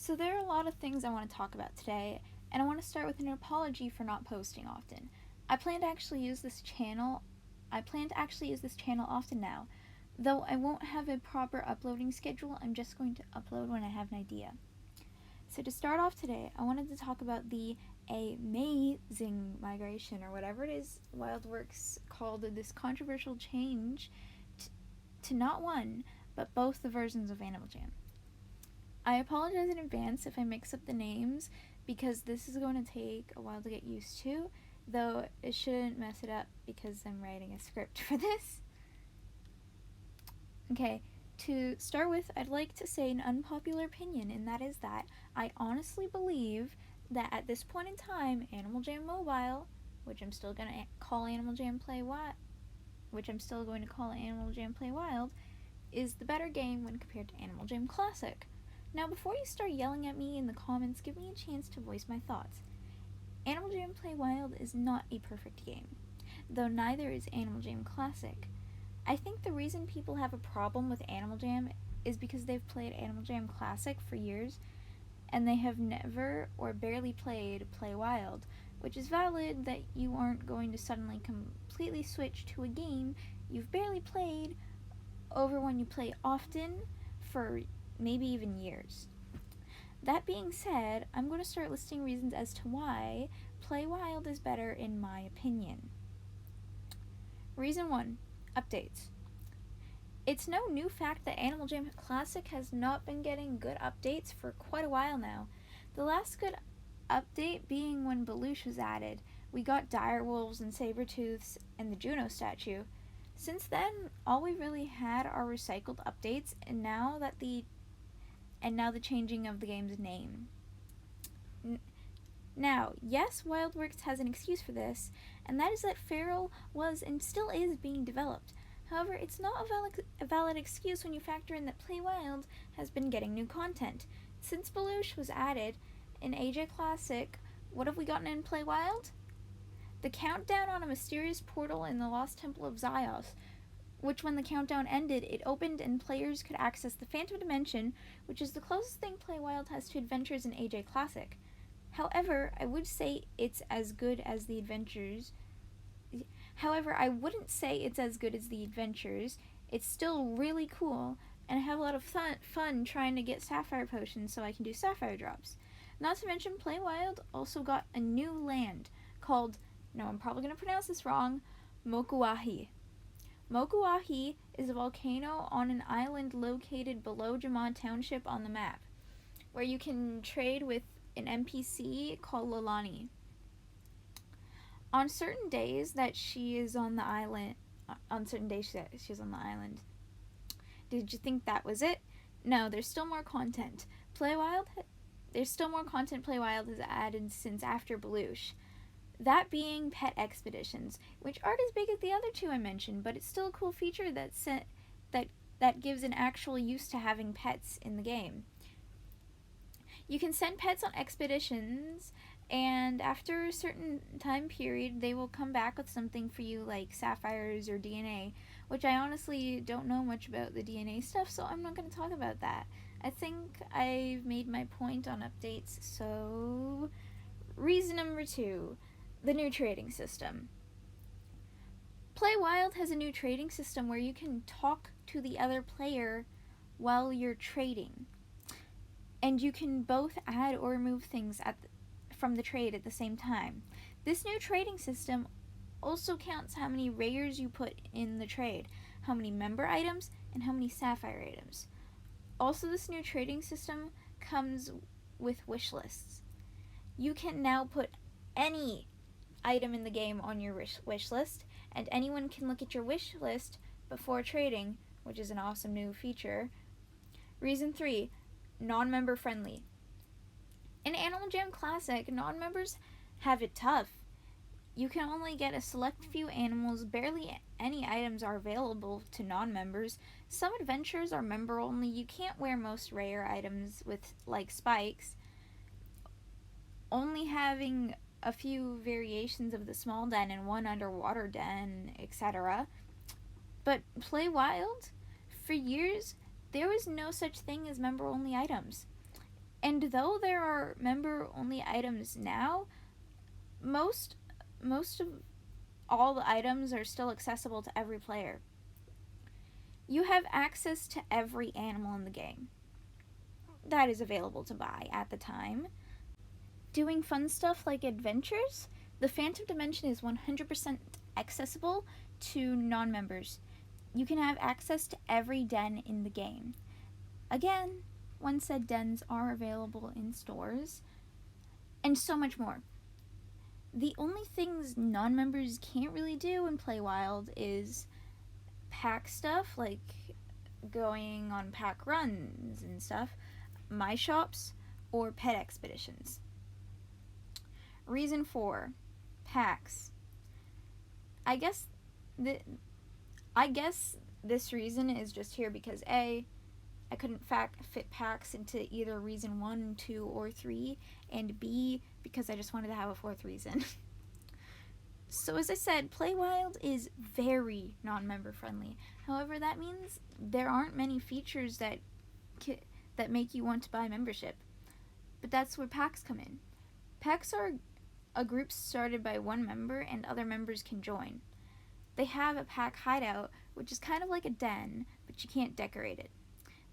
So there are a lot of things I want to talk about today, and I want to start with an apology for not posting often. I plan to actually use this channel often now. Though I won't have a proper uploading schedule, I'm just going to upload when I have an idea. So to start off today, I wanted to talk about the aMAYzing migration, or whatever it is WildWorks called this controversial change to not one, but both the versions of Animal Jam. I apologize in advance if I mix up the names, because this is going to take a while to get used to, though it shouldn't mess it up because I'm writing a script for this. Okay, to start with, I'd like to say an unpopular opinion, and that is that I honestly believe that at this point in time, Animal Jam Mobile, which I'm still going to call Animal Jam Play Wild, is the better game when compared to Animal Jam Classic. Now, before you start yelling at me in the comments, give me a chance to voice my thoughts. Animal Jam Play Wild is not a perfect game, though neither is Animal Jam Classic. I think the reason people have a problem with Animal Jam is because they've played Animal Jam Classic for years, and they have never or barely played Play Wild, which is valid that you aren't going to suddenly completely switch to a game you've barely played over one you play often for maybe even years. That being said, I'm going to start listing reasons as to why Play Wild is better in my opinion. Reason 1. Updates. It's no new fact that Animal Jam Classic has not been getting good updates for quite a while now. The last good update being when Belush was added. We got direwolves and saber-tooths and the Juno statue. Since then, all we really had are recycled updates, and now the changing of the game's name. Now, yes, WildWorks has an excuse for this, and that is that Feral was and still is being developed. However, it's not a valid excuse when you factor in that Play Wild has been getting new content. Since Belush was added in AJ Classic, what have we gotten in Play Wild? The countdown on a mysterious portal in the Lost Temple of Zyos, which when the countdown ended, it opened and players could access the Phantom Dimension, which is the closest thing Play Wild has to adventures in AJ Classic. However, I wouldn't say it's as good as the adventures. It's still really cool, and I have a lot of fun trying to get Sapphire Potions so I can do Sapphire drops. Not to mention, Play Wild also got a new land called, no, I'm probably going to pronounce this wrong, Mokuahi. Mokuahi is a volcano on an island located below Jamad Township on the map, where you can trade with an NPC called Lilani. On certain days that she is on the island, Did you think that was it? No, there's still more content. Play Wild has added since after Belush. That being pet expeditions, which aren't as big as the other two I mentioned, but it's still a cool feature that gives an actual use to having pets in the game. You can send pets on expeditions, and after a certain time period, they will come back with something for you, like sapphires or DNA, which I honestly don't know much about the DNA stuff, so I'm not going to talk about that. I think I've made my point on updates, so reason number 2, the new trading system. Play Wild has a new trading system where you can talk to the other player while you're trading, and you can both add or remove things from the trade at the same time. This new trading system also counts how many rares you put in the trade, how many member items, and how many sapphire items. Also, this new trading system comes with wish lists. You can now put any item in the game on your wish list, and anyone can look at your wish list before trading, which is an awesome new feature. Reason 3, non-member friendly. In Animal Jam Classic, non-members have it tough. You can only get a select few animals, barely any items are available to non-members. Some adventures are member only. You can't wear most rare items with like spikes. Only having a few variations of the small den and one underwater den, etc. But Play Wild, for years, there was no such thing as member-only items. And though there are member-only items now, most of all the items are still accessible to every player. You have access to every animal in the game that is available to buy at the time. Doing fun stuff like adventures, the Phantom Dimension is 100% accessible to non-members. You can have access to every den in the game. Again, one said dens are available in stores, and so much more. The only things non-members can't really do in Play Wild is pack stuff, like going on pack runs and stuff, my shops, or pet expeditions. Reason 4, packs. I guess this reason is just here because A, I couldn't fit packs into either reason 1, 2, or 3, and B, because I just wanted to have a 4th reason. So as I said, Play Wild is very non-member friendly. However, that means there aren't many features that make you want to buy membership. But that's where packs come in. Packs are a group started by one member and other members can join. They have a pack hideout, which is kind of like a den, but you can't decorate it.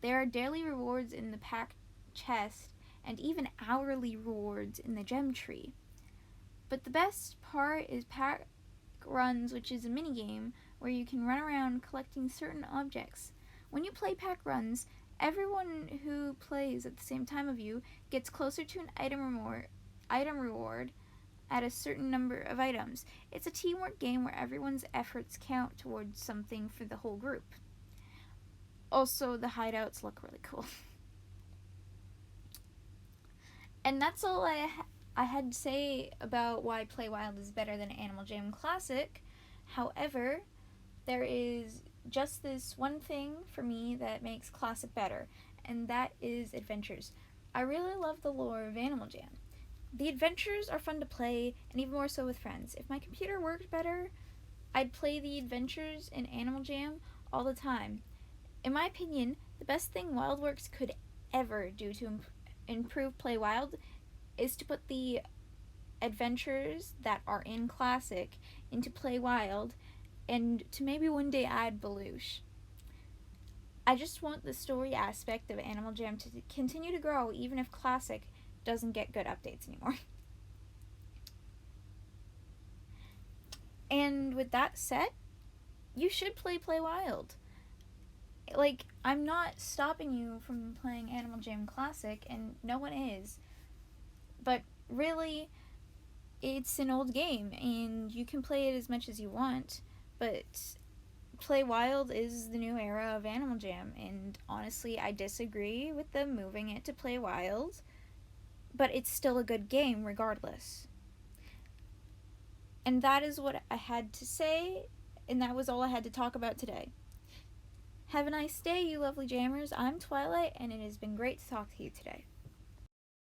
There are daily rewards in the pack chest and even hourly rewards in the gem tree. But the best part is pack runs, which is a minigame where you can run around collecting certain objects. When you play pack runs, everyone who plays at the same time of you gets closer to an item reward at a certain number of items. It's a teamwork game where everyone's efforts count towards something for the whole group. Also, the hideouts look really cool. And that's all I had to say about why Play Wild is better than Animal Jam Classic. However, there is just this one thing for me that makes Classic better, and that is adventures. I really love the lore of Animal Jam. The adventures are fun to play, and even more so with friends. If my computer worked better, I'd play the adventures in Animal Jam all the time. In my opinion, the best thing WildWorks could ever do to improve Play Wild is to put the adventures that are in Classic into Play Wild, and to maybe one day add Belush. I just want the story aspect of Animal Jam to continue to grow even if Classic doesn't get good updates anymore. And with that said, you should play Wild. Like, I'm not stopping you from playing Animal Jam Classic, and no one is. But really, it's an old game, and you can play it as much as you want, but Play Wild is the new era of Animal Jam, and honestly, I disagree with them moving it to Play Wild, but it's still a good game regardless. And that is what I had to say, and that was all I had to talk about today. Have a nice day, you lovely jammers. I'm Twilight, and it has been great to talk to you today.